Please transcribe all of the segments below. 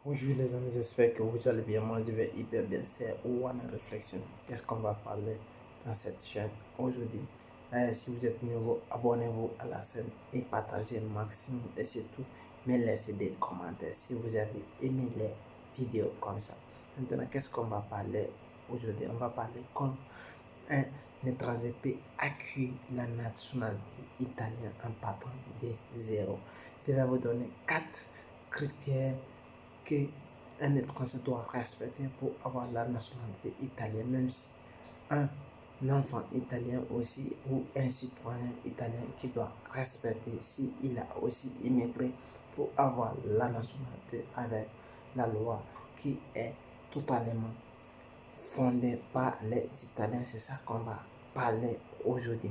Bonjour les amis, j'espère que vous allez bien. Moi je vais hyper bien. C'est One Reflection. Qu'est-ce qu'on va parler dans cette chaîne aujourd'hui? Si vous êtes nouveau, abonnez-vous à la chaîne et partagez le maximum. Et surtout, mais laissez des commentaires si vous avez aimé les vidéos comme ça. Maintenant, qu'est-ce qu'on va parler aujourd'hui? On va parler comme un étranger peut acquérir la nationalité italienne en partant de zéro. Je vais vous donner 4 critères qu'un étranger doit respecter pour avoir la nationalité italienne, même si un enfant italien aussi ou un citoyen italien qui doit respecter s'il a aussi immigré pour avoir la nationalité avec la loi qui est totalement fondée par les Italiens. C'est ça qu'on va parler aujourd'hui.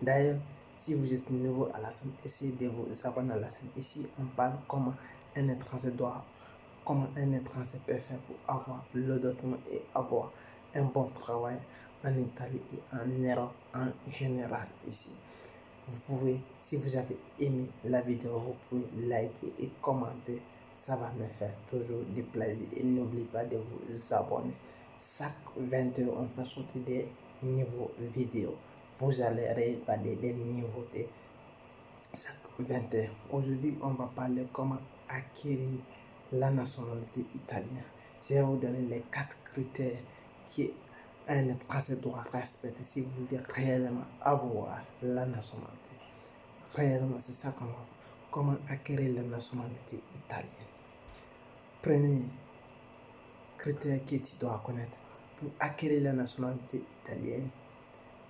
D'ailleurs, si vous êtes nouveau à la chaîne, essayez de vous abonner à la chaîne. Ici, on parle comment un étranger peut faire pour avoir le document et avoir un bon travail en Italie et en Europe en général ici. Vous pouvez, si vous avez aimé la vidéo, vous pouvez liker et commenter. Ça va me faire toujours du plaisir. Et n'oubliez pas de vous abonner. Chaque 20 heures, on fait sortir des nouveaux vidéos. Vous allez regarder des nouveautés chaque 20 heures. Aujourd'hui, on va parler comment acquérir la nationalité italienne. Je vais vous donner les 4 critères qu'un étranger doit respecter si vous voulez réellement avoir la nationalité. Réellement, c'est ça qu'on va voir. Comment acquérir la nationalité italienne. Premier critère que tu dois connaître pour acquérir la nationalité italienne,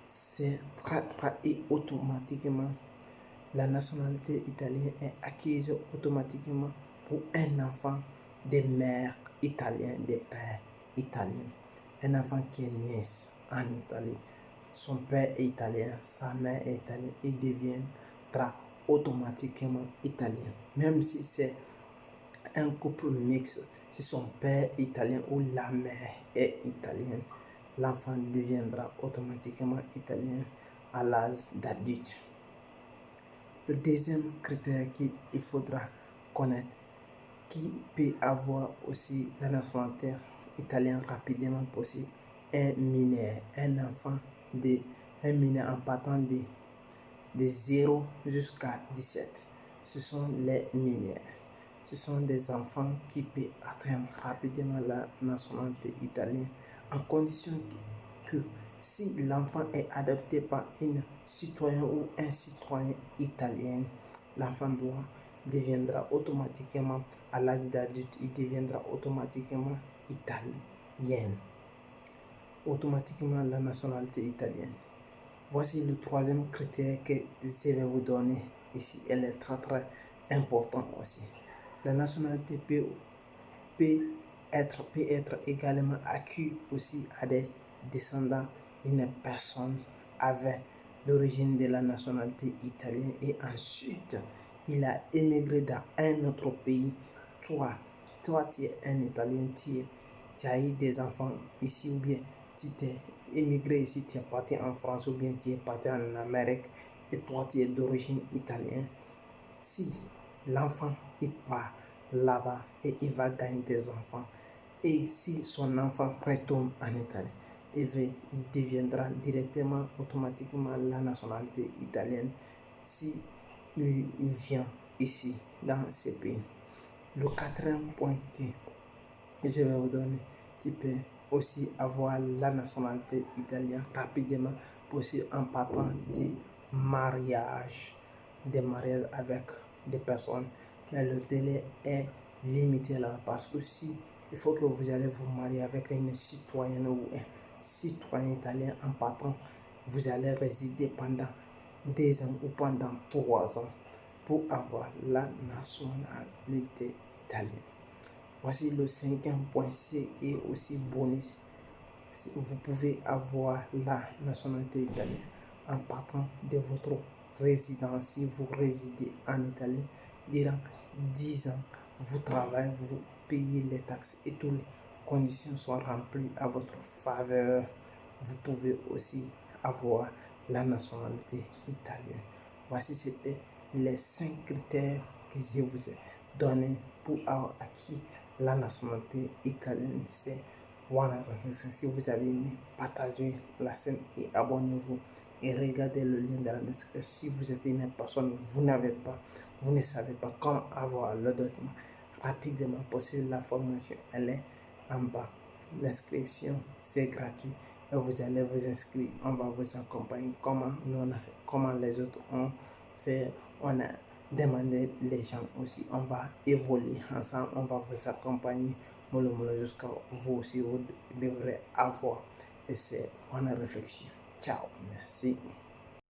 c'est et automatiquement. La nationalité italienne est acquise automatiquement pour un enfant de mère italienne, de père italien. Un enfant qui est né en Italie, son père est italien, sa mère est italienne, il deviendra automatiquement italien. Même si c'est un couple mixte, si son père est italien ou la mère est italienne, l'enfant deviendra automatiquement italien à l'âge d'adulte. Le deuxième critère qu'il faudra connaître, qui peut avoir aussi la nationalité italienne rapidement possible, un mineur, un mineur en partant de 0 jusqu'à 17. Ce sont les mineurs. Ce sont des enfants qui peuvent atteindre rapidement la nationalité italienne en condition que si l'enfant est adopté par une citoyen ou un citoyen italien, l'enfant deviendra automatiquement, à l'âge d'adulte, il deviendra automatiquement italien. Automatiquement la nationalité italienne. Voici le troisième critère que je vais vous donner ici. Elle est très importante aussi. La nationalité peut être également acquise aussi à des descendants d'une personne avec l'origine de la nationalité italienne et ensuite il a émigré dans un autre pays. Toi tu es un Italien, tu as eu des enfants ici ou bien tu t'es émigré ici, tu es parti en France ou bien tu es parti en Amérique et toi tu es d'origine italienne. Si l'enfant il part là-bas et il va gagner des enfants et si son enfant retourne en Italie, il deviendra directement automatiquement la nationalité italienne si il vient ici dans ce pays. Le quatrième point que je vais vous donner, tu peux aussi avoir la nationalité italienne rapidement possible en partant des mariages avec des personnes, mais le délai est limité là parce que si il faut que vous allez vous marier avec une citoyenne ou un citoyen italien en partant, vous allez résider pendant 2 ans ou pendant 3 ans pour avoir la nationalité italienne. Voici le cinquième point, c'est aussi bonus. Vous pouvez avoir la nationalité italienne en partant de votre résidence. Si vous résidez en Italie durant 10 ans, vous travaillez, vous payez les taxes et toutes les conditions sont remplies à votre faveur, vous pouvez aussi avoir la nationalité italienne. Voici, c'était les 5 critères que je vous ai donnés pour avoir acquis la nationalité italienne, c'est Wana Réflexion. Si vous avez aimé, partagez la scène et abonnez-vous. Et regardez le lien dans la description. Si vous êtes une personne, vous ne savez pas comment avoir le document rapidement possible, la formation, elle est en bas. L'inscription, c'est gratuit. Et vous allez vous inscrire. On va vous accompagner. Comment nous on a fait, comment les autres ont fait. On a demandé les gens aussi. On va évoluer ensemble. On va vous accompagner jusqu'à vous aussi. Vous devrez avoir. Et c'est une réflexion. Ciao. Merci.